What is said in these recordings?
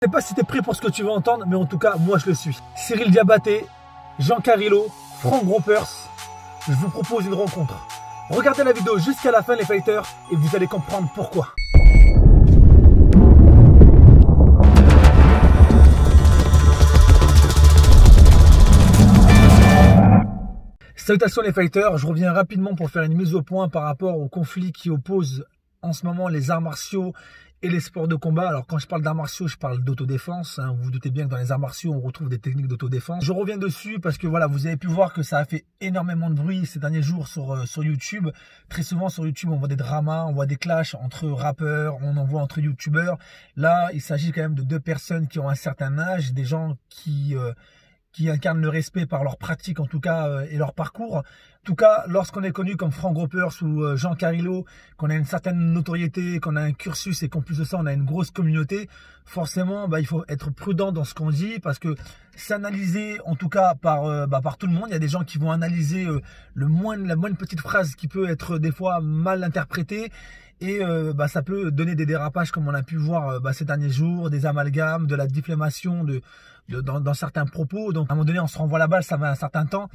Je sais pas si tu es prêt pour ce que tu vas entendre, mais en tout cas, moi je le suis. Cyril Diabaté, Jean Carrillo, Frank Ropers, je vous propose une rencontre. Regardez la vidéo jusqu'à la fin les fighters et vous allez comprendre pourquoi. Salutations les fighters, je reviens rapidement pour faire une mise au point par rapport au conflit qui oppose en ce moment les arts martiaux et les sports de combat. Alors quand je parle d'arts martiaux, je parle d'autodéfense. Vous vous doutez bien que dans les arts martiaux, on retrouve des techniques d'autodéfense. Je reviens dessus parce que voilà, vous avez pu voir que ça a fait énormément de bruit ces derniers jours sur YouTube. Très souvent sur YouTube, on voit des dramas, on voit des clashs entre rappeurs, on en voit entre youtubeurs. Là, il s'agit quand même de deux personnes qui ont un certain âge, des gens qui incarnent le respect par leur pratique en tout cas et leur parcours. En tout cas, lorsqu'on est connu comme Frank Ropers ou Jean Carrillo, qu'on a une certaine notoriété, qu'on a un cursus et qu'en plus de ça, on a une grosse communauté, forcément, il faut être prudent dans ce qu'on dit parce que c'est analysé en tout cas par tout le monde. Il y a des gens qui vont analyser la moindre petite phrase qui peut être des fois mal interprétée. Et ça peut donner des dérapages comme on a pu voir ces derniers jours, des amalgames, de la diffamation dans certains propos. Donc à un moment donné, on se renvoie la balle, ça va un certain temps.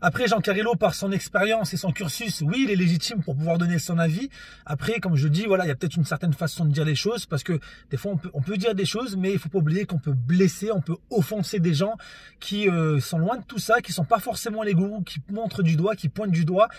Après, Jean Carrillo, par son expérience et son cursus, oui, il est légitime pour pouvoir donner son avis. Après, comme je dis, voilà, il y a peut-être une certaine façon de dire les choses parce que des fois, on peut dire des choses, mais il faut pas oublier qu'on peut blesser, on peut offenser des gens qui sont loin de tout ça, qui sont pas forcément les gourous, qui montrent du doigt, qui pointent du doigt.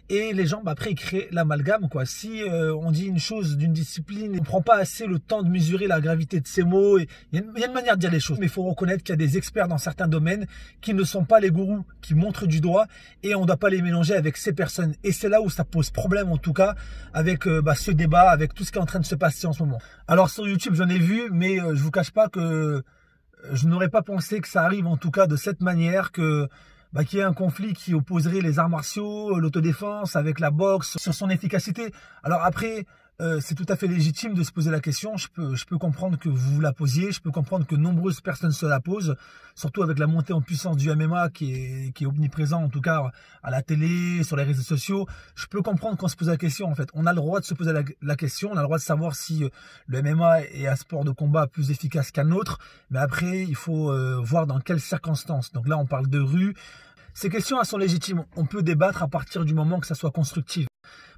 Et les gens, après, ils créent l'amalgame, quoi. Si on dit une chose d'une discipline, on prend pas assez le temps de mesurer la gravité de ces mots. Il y a une manière de dire les choses, mais il faut reconnaître qu'il y a des experts dans certains domaines qui ne sont pas les gourous, qui montrent du doigt. Et on ne doit pas les mélanger avec ces personnes. Et c'est là où ça pose problème en tout cas avec ce débat, avec tout ce qui est en train de se passer en ce moment. Alors sur YouTube j'en ai vu, mais je vous cache pas que je n'aurais pas pensé que ça arrive en tout cas de cette manière, qu'il y ait un conflit qui opposerait les arts martiaux, l'autodéfense avec la boxe sur son efficacité. Alors après, c'est tout à fait légitime de se poser la question. Je peux comprendre que vous la posiez. Je peux comprendre que nombreuses personnes se la posent, surtout avec la montée en puissance du MMA qui est omniprésent, en tout cas à la télé, sur les réseaux sociaux. Je peux comprendre qu'on se pose la question. En fait, on a le droit de se poser la question. On a le droit de savoir si le MMA est un sport de combat plus efficace qu'un autre. Mais après, il faut voir dans quelles circonstances. Donc là, on parle de rue. Ces questions elles sont légitimes. On peut débattre à partir du moment que ça soit constructif.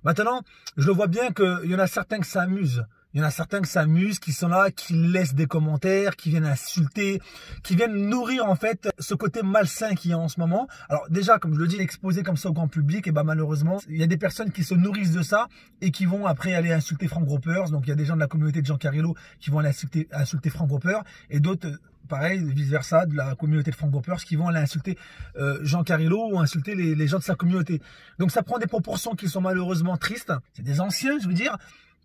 Maintenant, je le vois bien qu'il y en a certains que ça amuse. Il y en a certains que ça amuse, qui sont là, qui laissent des commentaires, qui viennent insulter, qui viennent nourrir en fait ce côté malsain qu'il y a en ce moment. Alors déjà, comme je le dis, exposé comme ça au grand public, et malheureusement, il y a des personnes qui se nourrissent de ça et qui vont après aller insulter Frank Ropers. Donc il y a des gens de la communauté de Jean Carrillo qui vont aller insulter Frank Ropers et d'autres pareil, vice-versa, de la communauté de Frank Ropers qui vont aller insulter Jean Carrillo ou insulter les gens de sa communauté. Donc ça prend des proportions qui sont malheureusement tristes. C'est des anciens, je veux dire.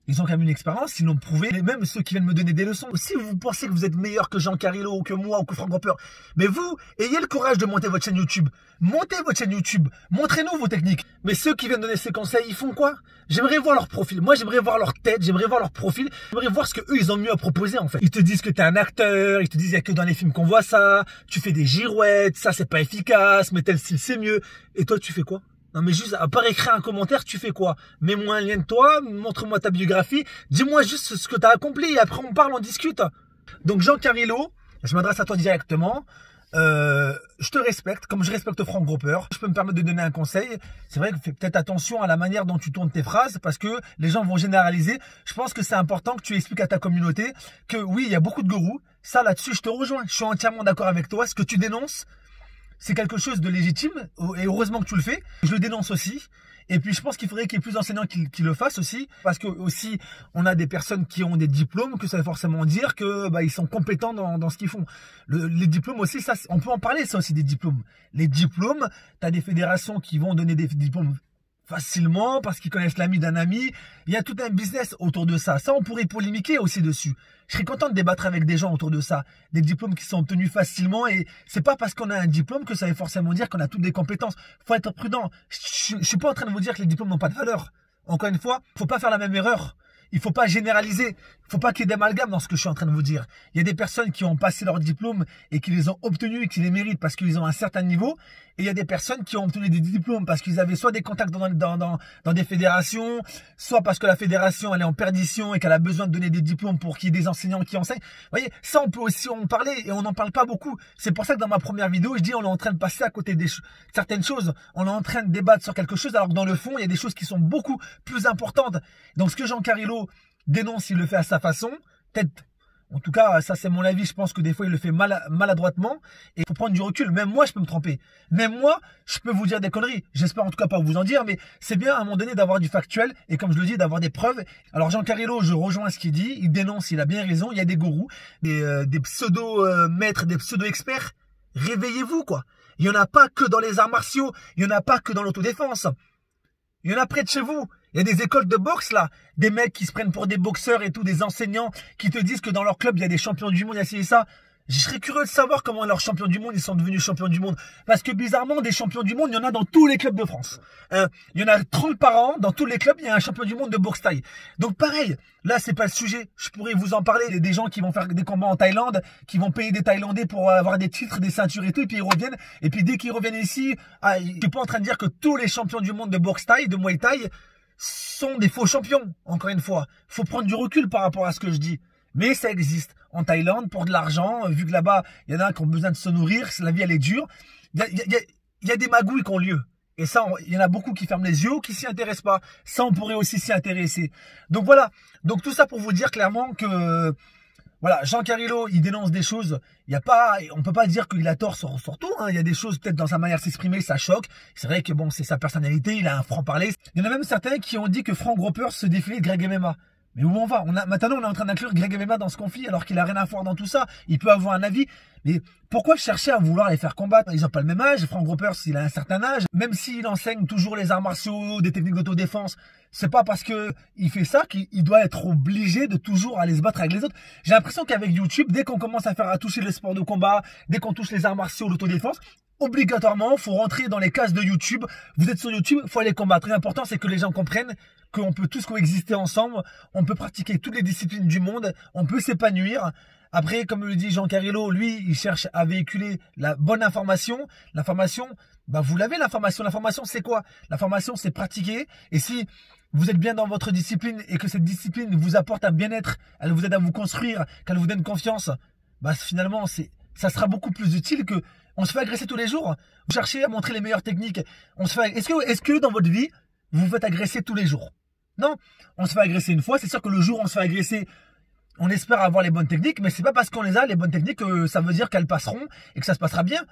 Ils ont quand même une expérience, ils l'ont prouvé. Et même ceux qui viennent me donner des leçons. Si vous pensez que vous êtes meilleur que Jean Carrillo ou que moi ou que Frank Ropers, mais vous, ayez le courage de monter votre chaîne YouTube. Montez votre chaîne YouTube. Montrez-nous vos techniques. Mais ceux qui viennent donner ces conseils, ils font quoi? J'aimerais voir leur profil. Moi, j'aimerais voir leur tête, j'aimerais voir leur profil. J'aimerais voir ce que eux ils ont mieux à proposer en fait. Ils te disent que t'es un acteur, ils te disent qu'il n'y a que dans les films qu'on voit ça. Tu fais des girouettes, ça c'est pas efficace, mais tel style c'est mieux. Et toi, tu fais quoi? Non mais juste, à part écrire un commentaire, tu fais quoi? Mets-moi un lien de toi, montre-moi ta biographie, dis-moi juste ce que tu as accompli et après on parle, on discute. Donc Jean Carrillo, je m'adresse à toi directement. Je te respecte, comme je respecte Frank Ropers. Je peux me permettre de donner un conseil. C'est vrai que fais peut-être attention à la manière dont tu tournes tes phrases parce que les gens vont généraliser. Je pense que c'est important que tu expliques à ta communauté que oui, il y a beaucoup de gourous. Ça là-dessus, je te rejoins. Je suis entièrement d'accord avec toi. Ce que tu dénonces, c'est quelque chose de légitime et heureusement que tu le fais. Je le dénonce aussi. Et puis je pense qu'il faudrait qu'il y ait plus d'enseignants qui le fassent aussi. Parce que aussi, on a des personnes qui ont des diplômes, que ça veut forcément dire que ils sont compétents dans ce qu'ils font. Les diplômes aussi, ça, on peut en parler, ça aussi des diplômes. Les diplômes, tu as des fédérations qui vont donner des diplômes facilement parce qu'ils connaissent l'ami d'un ami. Il y a tout un business autour de ça. Ça, on pourrait polémiquer aussi dessus. Je serais content de débattre avec des gens autour de ça. Des diplômes qui sont obtenus facilement et c'est pas parce qu'on a un diplôme que ça veut forcément dire qu'on a toutes des compétences. Faut être prudent. Je suis pas en train de vous dire que les diplômes n'ont pas de valeur. Encore une fois, faut pas faire la même erreur. il faut pas généraliser. Il faut pas qu'il y ait d'amalgame dans ce que je suis en train de vous dire. Il y a des personnes qui ont passé leur diplôme et qui les ont obtenus et qui les méritent parce qu'ils ont un certain niveau. Et il y a des personnes qui ont obtenu des diplômes parce qu'ils avaient soit des contacts dans des fédérations, soit parce que la fédération elle est en perdition et qu'elle a besoin de donner des diplômes pour qu'il y ait des enseignants qui enseignent. Vous voyez, ça on peut aussi en parler et on n'en parle pas beaucoup. C'est pour ça que dans ma première vidéo, je dis on est en train de passer à côté de certaines choses. On est en train de débattre sur quelque chose alors que dans le fond, il y a des choses qui sont beaucoup plus importantes. Donc ce que Jean Carrillo dénonce, il le fait à sa façon. Peut-être, en tout cas, ça c'est mon avis, je pense que des fois il le fait maladroitement. Et il faut prendre du recul. Même moi, je peux me tromper. Même moi, je peux vous dire des conneries. J'espère en tout cas pas vous en dire, mais c'est bien à un moment donné d'avoir du factuel et comme je le dis, d'avoir des preuves. Alors Jean Carrillo, je rejoins ce qu'il dit. Il dénonce, il a bien raison. Il y a des gourous, des pseudo-maîtres, des pseudo-experts. Réveillez-vous, quoi. Il n'y en a pas que dans les arts martiaux. Il n'y en a pas que dans l'autodéfense. Il y en a près de chez vous. Il y a des écoles de boxe là, des mecs qui se prennent pour des boxeurs et tout, des enseignants qui te disent que dans leur club il y a des champions du monde, il y a ci et ça. Je serais curieux de savoir comment leurs champions du monde ils sont devenus champions du monde. Parce que bizarrement, des champions du monde, il y en a dans tous les clubs de France. Il y en a 30 par an, dans tous les clubs, il y a un champion du monde de boxe thaï. Donc pareil, là c'est pas le sujet, je pourrais vous en parler. Il y a des gens qui vont faire des combats en Thaïlande, qui vont payer des Thaïlandais pour avoir des titres, des ceintures et tout, et puis ils reviennent. Et puis dès qu'ils reviennent ici, je suis pas en train de dire que tous les champions du monde de boxe thaï, de Muay Thai, sont des faux champions, encore une fois. Faut prendre du recul par rapport à ce que je dis. Mais ça existe en Thaïlande pour de l'argent, vu que là-bas, il y en a qui ont besoin de se nourrir, la vie elle est dure. Il y a des magouilles qui ont lieu. Et ça, il y en a beaucoup qui ferment les yeux ou qui s'y intéressent pas. Ça, on pourrait aussi s'y intéresser. Donc voilà. Donc tout ça pour vous dire clairement que... Voilà, Jean Carrillo, il dénonce des choses. Il y a pas, on peut pas dire qu'il a tort sur tout. Hein. Il y a des choses peut-être dans sa manière de s'exprimer, ça choque. C'est vrai que bon, c'est sa personnalité, il a un franc-parler. Il y en a même certains qui ont dit que Frank Roper se défiait de Greg MMA. Mais où on va? Maintenant, on est en train d'inclure Greg MMA dans ce conflit alors qu'il a rien à voir dans tout ça. Il peut avoir un avis. Mais pourquoi chercher à vouloir les faire combattre? Ils n'ont pas le même âge. Frank Roper, il a un certain âge. Même s'il enseigne toujours les arts martiaux, des techniques d'autodéfense, c'est pas parce que il fait ça qu'il doit être obligé de toujours aller se battre avec les autres. J'ai l'impression qu'avec YouTube, dès qu'on commence à toucher le sport de combat, dès qu'on touche les arts martiaux, l'autodéfense, obligatoirement, faut rentrer dans les cases de YouTube. Vous êtes sur YouTube, faut aller combattre. L'important, c'est que les gens comprennent qu'on peut tous coexister ensemble. On peut pratiquer toutes les disciplines du monde. On peut s'épanouir. Après, comme le dit Jean Carrillo, lui, il cherche à véhiculer la bonne information. L'information, bah, vous l'avez l'information. L'information, c'est quoi? L'information, c'est pratiquer. Et si vous êtes bien dans votre discipline et que cette discipline vous apporte un bien-être, elle vous aide à vous construire, qu'elle vous donne confiance, bah, finalement, ça sera beaucoup plus utile que on se fait agresser tous les jours. Vous cherchez à montrer les meilleures techniques. Est-ce que dans votre vie, vous vous faites agresser tous les jours? Non. On se fait agresser une fois. C'est sûr que le jour où on se fait agresser, on espère avoir les bonnes techniques, mais c'est pas parce qu'on les a, les bonnes techniques, que ça veut dire qu'elles passeront et que ça se passera bien.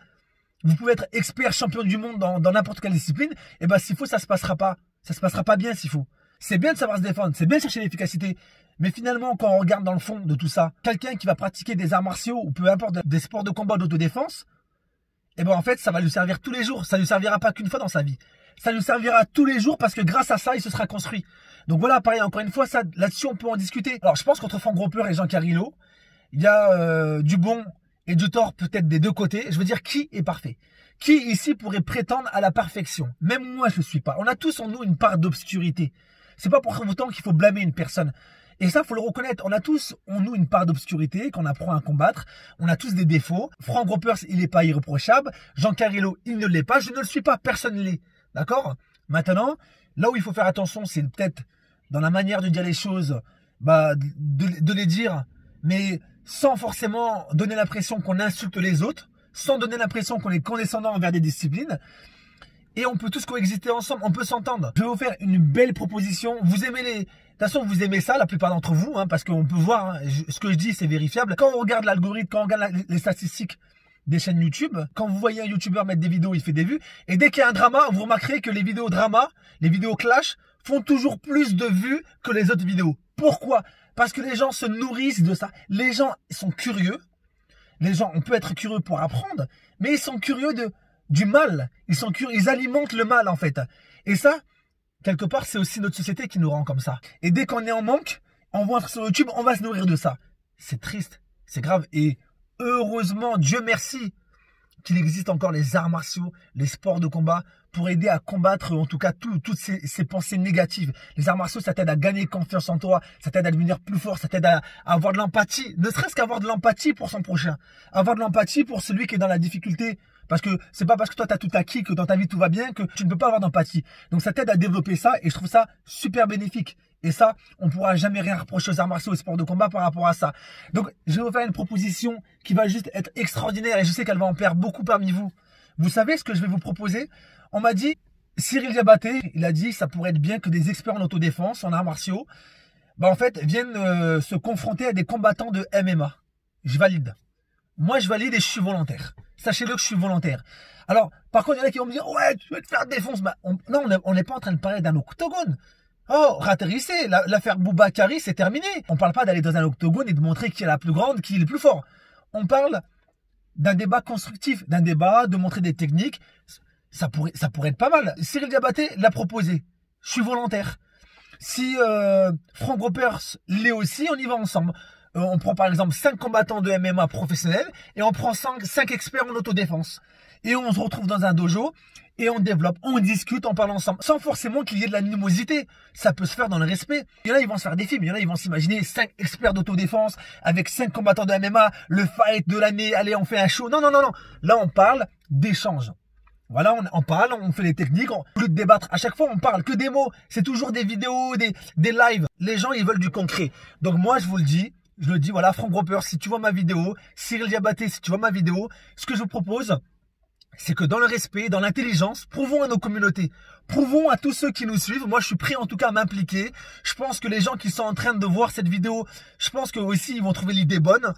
Vous pouvez être expert, champion du monde dans n'importe quelle discipline. Et ben, s'il faut, ça se passera pas. Ça se passera pas bien s'il faut. C'est bien de savoir se défendre. C'est bien de chercher l'efficacité. Mais finalement, quand on regarde dans le fond de tout ça, quelqu'un qui va pratiquer des arts martiaux ou peu importe des sports de combat d'autodéfense, et ben en fait, ça va lui servir tous les jours. Ça ne lui servira pas qu'une fois dans sa vie. Ça lui servira tous les jours parce que grâce à ça, il se sera construit. Donc voilà, pareil, encore une fois, ça, là-dessus, on peut en discuter. Alors, je pense qu'entre Frank Roper et Jean Carrillo, il y a du bon et du tort peut-être des deux côtés. Je veux dire, qui est parfait? Qui ici pourrait prétendre à la perfection? Même moi, je ne suis pas. On a tous en nous une part d'obscurité. C'est pas pour autant qu'il faut blâmer une personne. Et ça, faut le reconnaître. On a tous en nous une part d'obscurité qu'on apprend à combattre. On a tous des défauts. Frank Roper, il n'est pas irréprochable. Jean Carrillo, il ne l'est pas. Je ne le suis pas. Personne ne l'est. D'accord? Maintenant, là où il faut faire attention, c'est peut-être dans la manière de dire les choses, bah, de les dire, mais sans forcément donner l'impression qu'on insulte les autres, sans donner l'impression qu'on est condescendant envers des disciplines. Et on peut tous coexister ensemble, on peut s'entendre. Je vais vous faire une belle proposition. Vous aimez de toute façon, vous aimez ça, la plupart d'entre vous, hein, parce qu'on peut voir, hein, ce que je dis, c'est vérifiable. Quand on regarde l'algorithme, quand on regarde les statistiques des chaînes YouTube, quand vous voyez un YouTuber mettre des vidéos, il fait des vues. Et dès qu'il y a un drama, vous remarquerez que les vidéos drama, les vidéos clash, font toujours plus de vues que les autres vidéos. Pourquoi? Parce que les gens se nourrissent de ça. Les gens sont curieux. Les gens, on peut être curieux pour apprendre, mais ils sont curieux du mal. Ils sont curieux, ils alimentent le mal en fait. Et ça, quelque part, c'est aussi notre société qui nous rend comme ça. Et dès qu'on est en manque, on va entrer sur YouTube, on va se nourrir de ça. C'est triste, c'est grave. Et heureusement, Dieu merci, qu'il existe encore les arts martiaux, les sports de combat pour aider à combattre en tout cas toutes ces pensées négatives. Les arts martiaux, ça t'aide à gagner confiance en toi, ça t'aide à devenir plus fort, ça t'aide à avoir de l'empathie, ne serait-ce qu'avoir de l'empathie pour son prochain, avoir de l'empathie pour celui qui est dans la difficulté. Parce que c'est pas parce que toi tu as tout acquis que dans ta vie tout va bien que tu ne peux pas avoir d'empathie. Donc ça t'aide à développer ça et je trouve ça super bénéfique. Et ça, on ne pourra jamais rien reprocher aux arts martiaux et aux sports de combat par rapport à ça. Donc je vais vous faire une proposition qui va juste être extraordinaire et je sais qu'elle va en plaire beaucoup parmi vous. Vous savez ce que je vais vous proposer? On m'a dit, Cyril Diabaté, il a dit ça pourrait être bien que des experts en autodéfense, en arts martiaux, en fait viennent se confronter à des combattants de MMA. Je valide. Moi je valide et je suis volontaire. Sachez-le que je suis volontaire. Alors, par contre, il y en a qui vont me dire, ouais, tu veux te faire défoncer. Non, on n'est pas en train de parler d'un octogone. Oh, ratterrissez, l'affaire Boubakari, c'est terminé. On ne parle pas d'aller dans un octogone et de montrer qui est la plus grande, qui est le plus fort. On parle d'un débat constructif, d'un débat, de montrer des techniques. Ça pourrait être pas mal. Cyril Diabaté l'a proposé. Je suis volontaire. Si Frank Ropers l'est aussi, on y va ensemble. On prend par exemple 5 combattants de MMA professionnels et on prend 5 experts en autodéfense. Et on se retrouve dans un dojo et on développe, on discute, on parle ensemble. Sans forcément qu'il y ait de l'animosité. Ça peut se faire dans le respect. Il y en a, ils vont se faire des films. Il y en a, ils vont s'imaginer 5 experts d'autodéfense avec 5 combattants de MMA, le fight de l'année, allez, on fait un show. Non, non, non, non. Là, on parle d'échange. Voilà, on parle, on fait les techniques, au lieu de débattre. À chaque fois, on parle que des mots. C'est toujours des vidéos, des lives. Les gens, ils veulent du concret. Donc moi, je vous le dis. Je le dis, voilà, Frank Ropers, si tu vois ma vidéo, Cyril Diabaté, si tu vois ma vidéo, ce que je vous propose, c'est que dans le respect, dans l'intelligence, prouvons à nos communautés, prouvons à tous ceux qui nous suivent. Moi, je suis prêt en tout cas à m'impliquer. Je pense que les gens qui sont en train de voir cette vidéo, je pense qu'eux aussi, ils vont trouver l'idée bonne.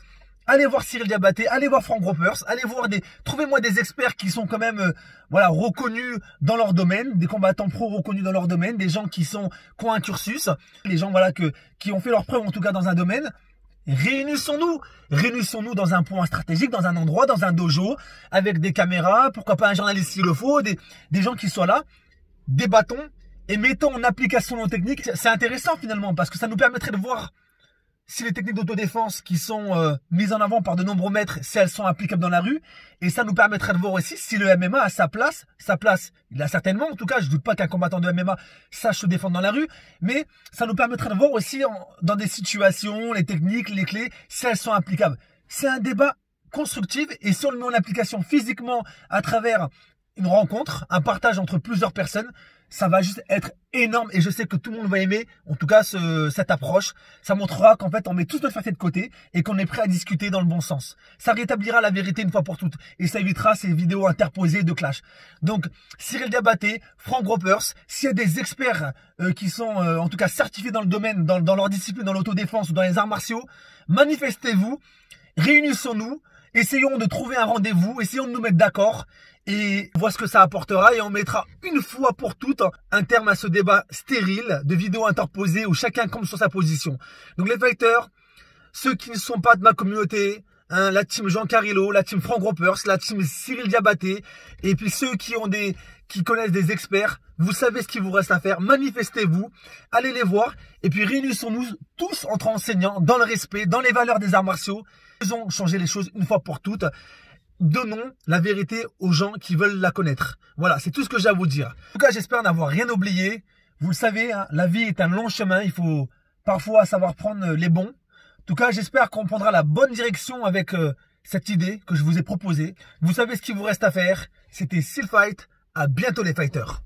Allez voir Cyril Diabaté, allez voir Frank Ropers, allez voir trouvez-moi des experts qui sont quand même, reconnus dans leur domaine, des combattants pro reconnus dans leur domaine, des gens qui ont un cursus, les gens, qui ont fait leur preuve en tout cas dans un domaine. Réunissons-nous dans un point stratégique, dans un endroit, dans un dojo, avec des caméras, pourquoi pas un journaliste s'il le faut, des gens qui soient là, débattons et mettons en application nos techniques. C'est intéressant finalement parce que ça nous permettrait de voir si les techniques d'autodéfense qui sont mises en avant par de nombreux maîtres, si elles sont applicables dans la rue. Et ça nous permettrait de voir aussi si le MMA a sa place. Il a certainement, en tout cas, je ne doute pas qu'un combattant de MMA sache se défendre dans la rue. Mais ça nous permettrait de voir aussi dans des situations, les techniques, les clés, si elles sont applicables. C'est un débat constructif et si on le met en application physiquement à travers une rencontre, un partage entre plusieurs personnes, ça va juste être énorme et je sais que tout le monde va aimer, en tout cas cette approche. Ça montrera qu'en fait on met toute notre fierté de côté et qu'on est prêt à discuter dans le bon sens. Ça rétablira la vérité une fois pour toutes et ça évitera ces vidéos interposées de clash. Donc Cyril Diabaté, Frank Ropers, s'il y a des experts qui sont en tout cas certifiés dans le domaine, dans leur discipline, dans l'autodéfense ou dans les arts martiaux, manifestez-vous, réunissons-nous, essayons de trouver un rendez-vous, essayons de nous mettre d'accord et voir ce que ça apportera et on mettra une fois pour toutes un terme à ce débat stérile de vidéos interposées où chacun campe sur sa position. Donc les fighters, ceux qui ne sont pas de ma communauté, la team Jean Carrillo, la team Frank Ropers, la team Cyril Diabaté et puis ceux qui connaissent des experts, vous savez ce qu'il vous reste à faire, manifestez-vous, allez les voir et puis réunissons-nous tous entre enseignants dans le respect, dans les valeurs des arts martiaux. Faisons changer les choses une fois pour toutes. Donnons la vérité aux gens qui veulent la connaître. Voilà, c'est tout ce que j'ai à vous dire. En tout cas, j'espère n'avoir rien oublié. Vous le savez, la vie est un long chemin. Il faut parfois savoir prendre les bons. En tout cas, j'espère qu'on prendra la bonne direction avec cette idée que je vous ai proposée. Vous savez ce qu'il vous reste à faire. C'était Steel Fight. À bientôt les fighters.